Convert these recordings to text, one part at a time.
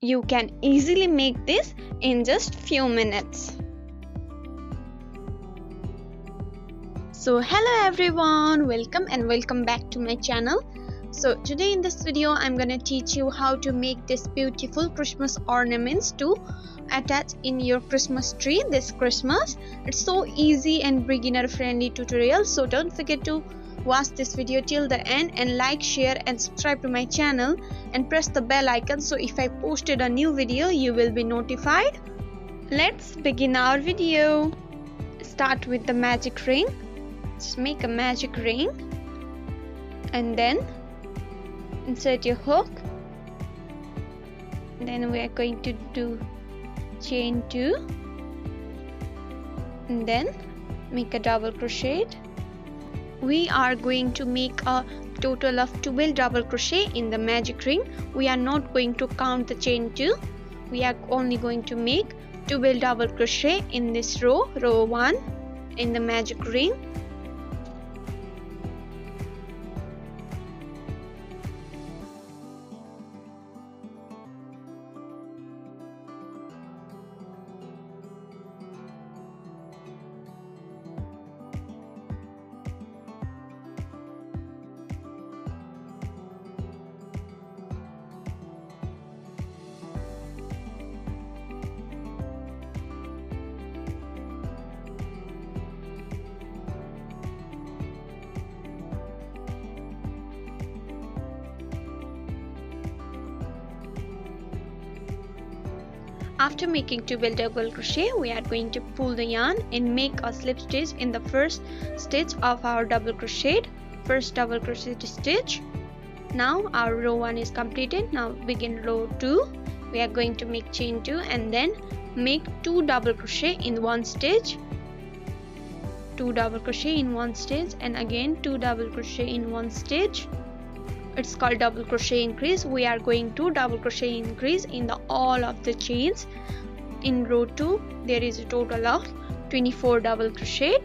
You can easily make this in just few minutes. So hello everyone, welcome back to my channel. So today in this video I'm gonna teach you how to make this beautiful Christmas ornaments to attach in your Christmas tree this Christmas. It's so easy and beginner friendly tutorial, so don't forget to watch this video till the end and like, share and subscribe to my channel and press the bell icon so if I posted a new video you will be notified. Let's begin our video. Start with the magic ring. Just make a magic ring and then insert your hook. Then we are going to do chain 2 and then make a double crochet. We are going to make a total of 12 double crochet in the magic ring. We are not going to count the chain 2. We are only going to make 12 double crochet in this row 1 in the magic ring. After making 12 double crochet, we are going to pull the yarn and make a slip stitch in the first stitch of our double crochet, first double crochet stitch. Now our row 1 is completed. Now begin row 2. We are going to make chain 2 and then make 2 double crochet in one stitch, 2 double crochet in one stitch and again 2 double crochet in one stitch. It's called double crochet increase. We are going to double crochet increase in the all of the chains. In row 2 there is a total of 24 double crochet.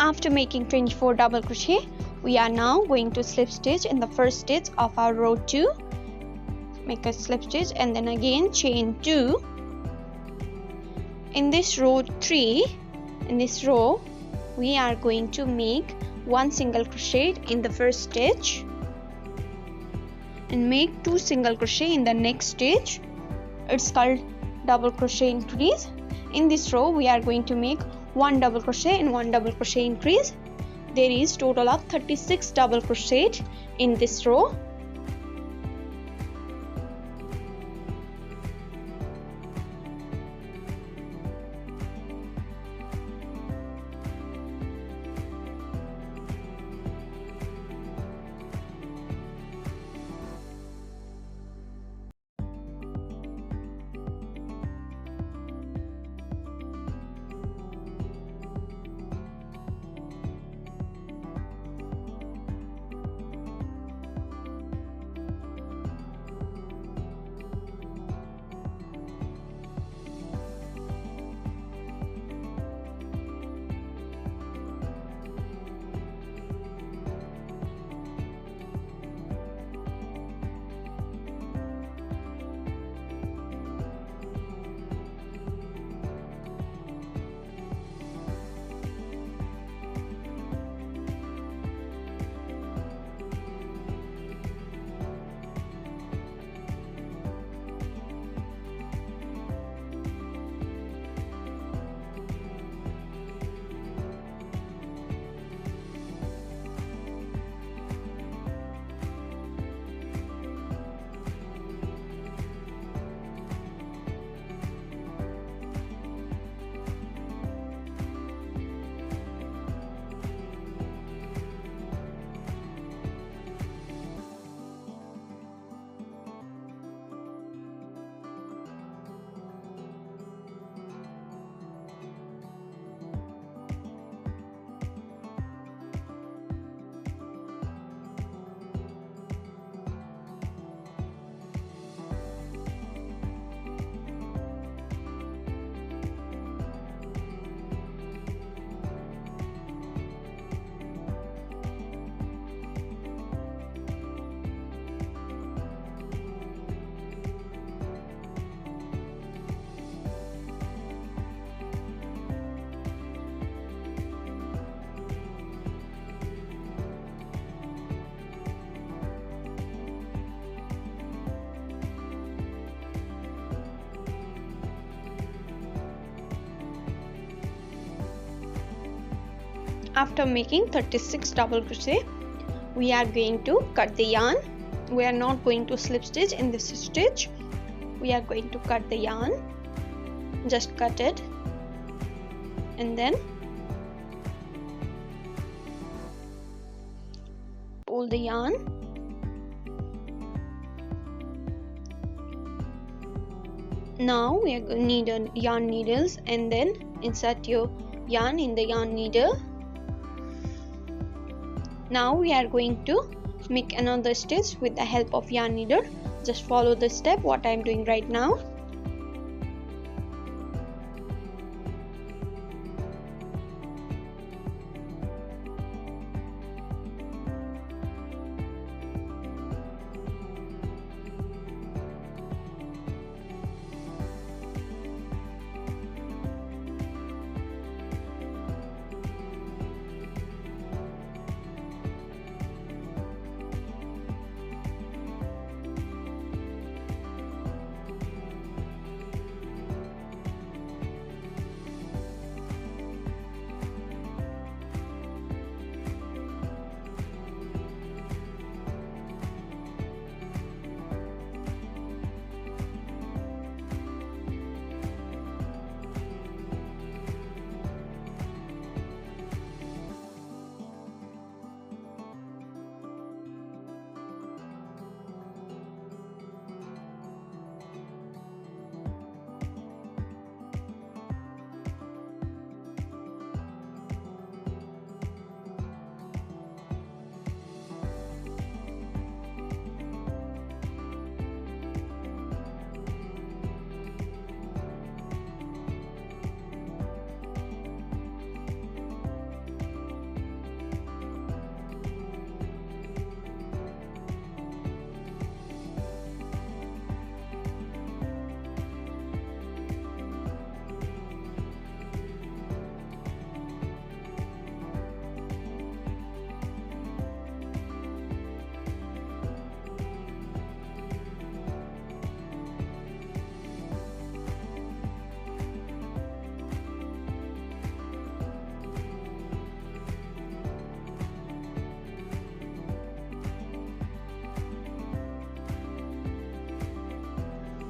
After making 24 double crochet, we are now going to slip stitch in the first stitch of our row 2. Make a slip stitch and then again chain 2. In this row 3, in this row, we are going to make 1 single crochet in the first stitch and make 2 single crochet in the next stitch. It's called double crochet increase. In this row, we are going to make 1 double crochet and 1 double crochet increase. There is total of 36 double crochet in this row. After making 36 double crochet, we are going to cut the yarn. We are not going to slip stitch in this stitch. We are going to cut the yarn. Just cut it and then pull the yarn. Now we are going to need a yarn needles and then insert your yarn in the yarn needle. Now we are going to make another stitch with the help of yarn needle. Just follow the step what I am doing right now.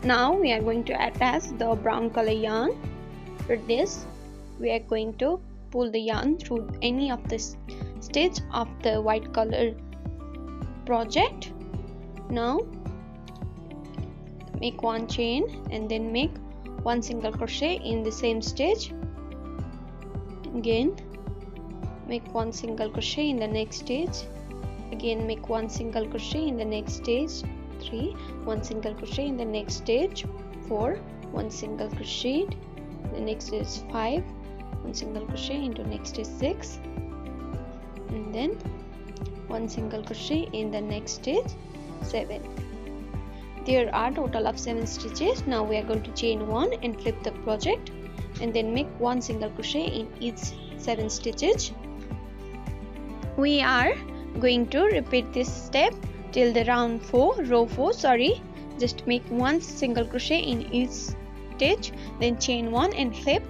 Now we are going to attach the brown color yarn. For this, we are going to pull the yarn through any of the stitch of the white color project. Now make one chain and then make one single crochet in the same stitch. Again make one single crochet in the next stitch. Again make one single crochet in the next stitch. 3, 1 single crochet in the next stitch. 4, 1 single crochet, the next is 5, 1 single crochet into next is 6, and then 1 single crochet in the next stitch, 7. There are total of 7 stitches. Now we are going to chain 1 and flip the project and then make 1 single crochet in each 7 stitches. We are going to repeat this step till the row 4. Just make 1 single crochet in each stitch, then chain 1 and flip.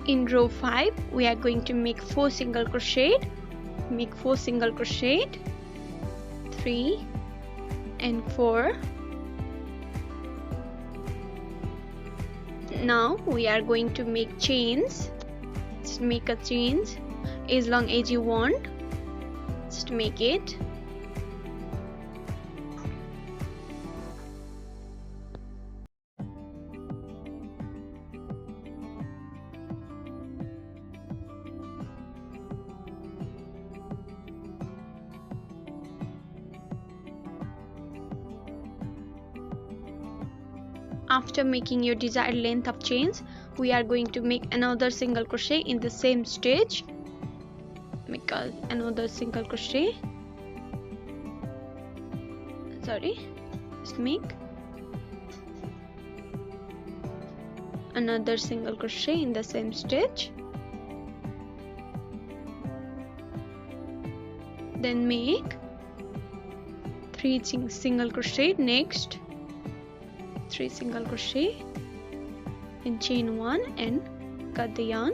In row 5, we are going to make 4 single crochet. Make 4 single crochet, 3 and 4. Now we are going to make chains. just make a chain as long as you want. Just make it. After making your desired length of chains, we are going to make another single crochet in the same stitch. Make another single crochet. Just make another single crochet in the same stitch. Then make 3 single crochet. Next 3 single crochet and chain 1 and cut the yarn.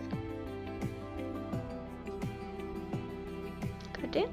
Cut it.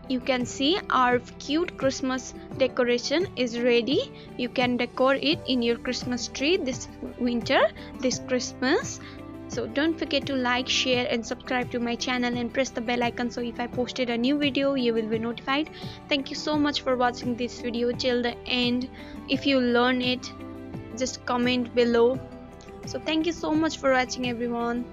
You can see our cute Christmas decoration is ready. You can decor it in your Christmas tree this winter, this Christmas. So don't forget to like, share and subscribe to my channel and press the bell icon so if I posted a new video you will be notified. Thank you so much for watching this video till the end. If you learn it, just comment below. So thank you so much for watching everyone.